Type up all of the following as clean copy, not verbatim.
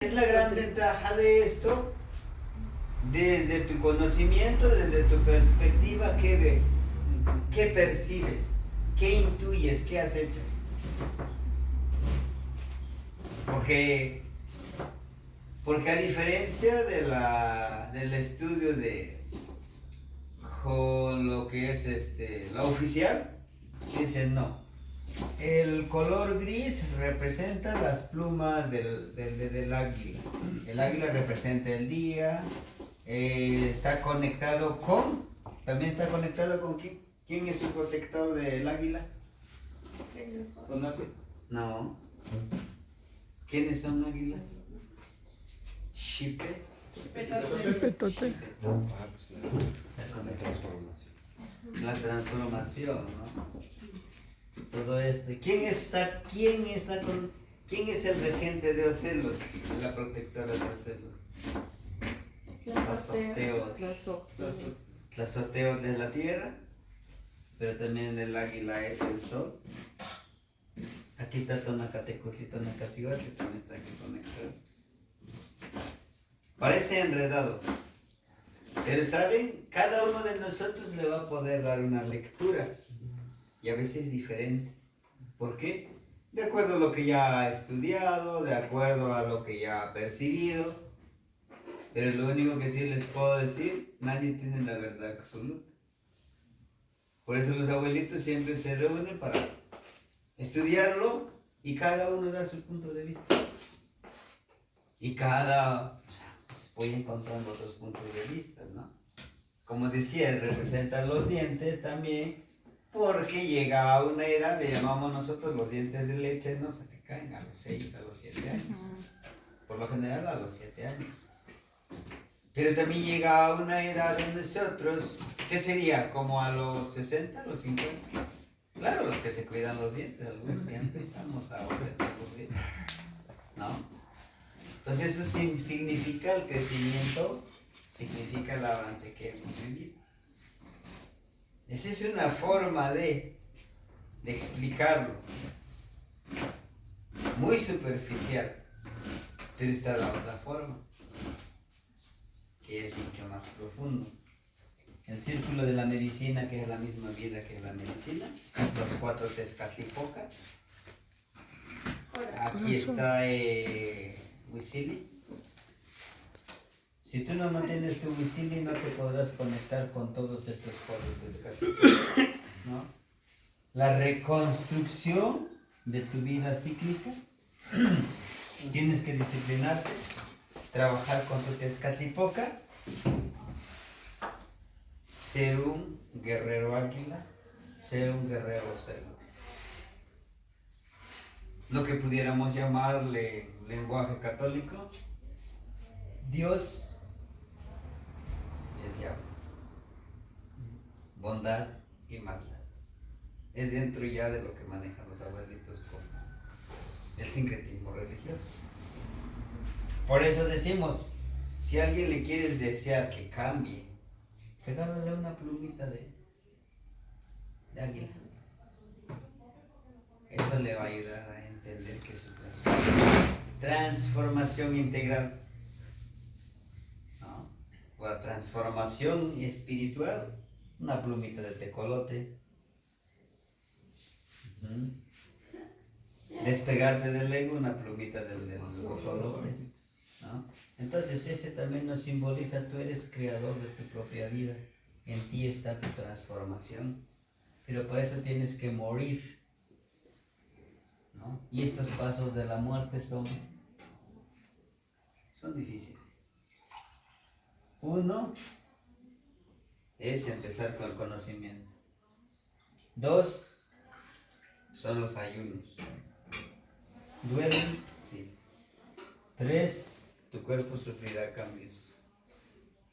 Es la gran ventaja de esto, desde tu conocimiento, desde tu perspectiva, ¿qué ves? ¿Qué percibes? ¿Qué intuyes? ¿Qué acechas? Porque a diferencia del estudio con lo que es la oficial, dicen no. El color gris representa las plumas del águila. El águila representa el día. Está conectado también está conectado con ¿quién es su protector del águila? ¿Con águila? No. ¿Quiénes son águilas? Shipe. Shipetote. La transformación, ¿no? Todo esto. ¿Quién es el regente de Ocelos? La protectora de Ocelos. Tlazoteotl es la tierra, pero también el águila es el sol. Aquí está Tonacatecutli y Tonacasihuatl, que también está aquí conectado. Parece enredado, pero saben, cada uno de nosotros le va a poder dar una lectura y a veces diferente. ¿Por qué? De acuerdo a lo que ya ha estudiado, de acuerdo a lo que ya ha percibido. Pero lo único que sí les puedo decir, nadie tiene la verdad absoluta. Por eso los abuelitos siempre se reúnen para estudiarlo y cada uno da su punto de vista. Y pues, voy encontrando otros puntos de vista, ¿no? Como decía, él representa los dientes también, porque llega a una edad, le llamamos nosotros los dientes de leche, no se te caen a los 6, a los 7 años. Por lo general a los 7 años. Pero también llega a una edad de nosotros, ¿qué sería? Como a los 60, a los 50. Claro, los que se cuidan los dientes, algunos siempre estamos ahora los dientes, ¿no? Entonces eso significa el crecimiento, significa el avance que hemos vivido. Esa es una forma de explicarlo, muy superficial, pero está la otra forma, que es mucho más profundo. El círculo de la medicina, que es la misma vida que la medicina, los 4 Tezcatlipoca. Aquí está Huizili. Si tú no mantienes tu Huizili, no te podrás conectar con todos estos 4 Tezcatlipoca, ¿no? La reconstrucción de tu vida cíclica, tienes que disciplinarte, trabajar con tu Tezcatlipoca, ser un guerrero águila, ser un guerrero celo. Lo que pudiéramos llamarle lenguaje católico, Dios y el diablo, bondad y maldad. Es dentro ya de lo que manejan los abuelitos como el sincretismo religioso. Por eso decimos, si a alguien le quieres desear que cambie, regálale una plumita de águila. Eso le va a ayudar a entender que es su transformación integral, ¿no? O la transformación espiritual, una plumita de tecolote. Despegarte del ego, una plumita del guajolote, ¿no? Entonces ese también nos simboliza, tú eres creador de tu propia vida, en ti está tu transformación, pero por eso tienes que morir, ¿no? Y estos pasos de la muerte son difíciles. Uno es empezar con el conocimiento. 2 son los ayunos. ¿Duelen? Sí. 3, tu cuerpo sufrirá cambios.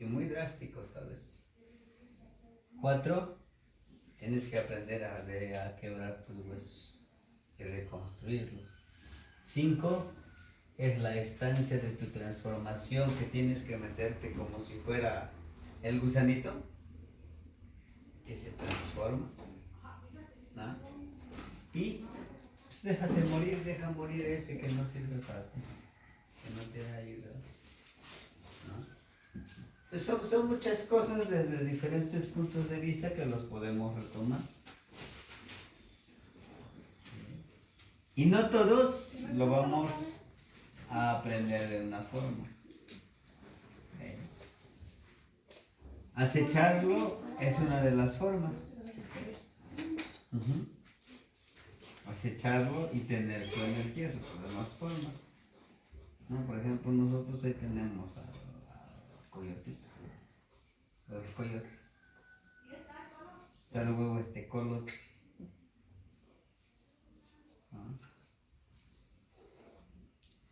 Y muy drásticos a veces. 4, tienes que aprender a quebrar tus huesos y reconstruirlos. 5, es la estancia de tu transformación, que tienes que meterte como si fuera el gusanito que se transforma, ¿no? Y pues, déjate morir, deja morir ese que no sirve para ti. que no te ha ayudado. ¿No? Pues son muchas cosas desde diferentes puntos de vista que los podemos retomar. Y no todos lo vamos a aprender de una forma. Acecharlo es una de las formas. Acecharlo y tener su energía, son las demás formas. ¿No? Por ejemplo, nosotros ahí tenemos a coyotito, el coyote. Está el huevo tecolote.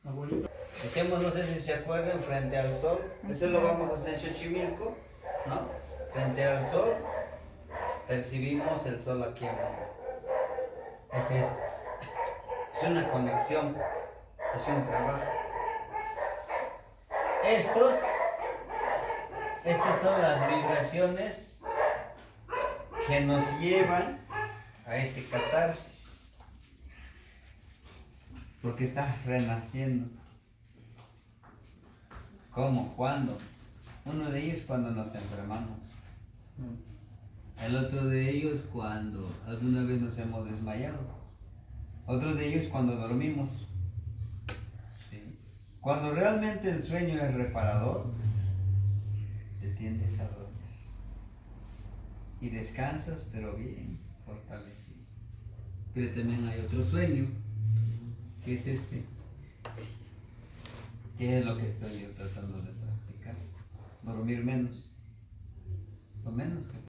Abuelito. Hicimos, no sé si se acuerdan, frente al sol. Eso lo vamos a hacer en Xochimilco, ¿no? Frente al sol, percibimos el sol aquí en medio. Es una conexión, es un trabajo. Estas son las vibraciones que nos llevan a ese catarsis. Porque estás renaciendo. ¿Cómo? ¿Cuándo? Uno de ellos cuando nos enfermamos. El otro de ellos cuando alguna vez nos hemos desmayado. Otro de ellos cuando dormimos. ¿Sí? Cuando realmente el sueño es reparador, te tiendes a dormir. Y descansas, pero bien fortalecido. Pero también hay otro sueño, que es este. ¿Qué es lo que estoy yo tratando de practicar? Dormir menos. Lo menos que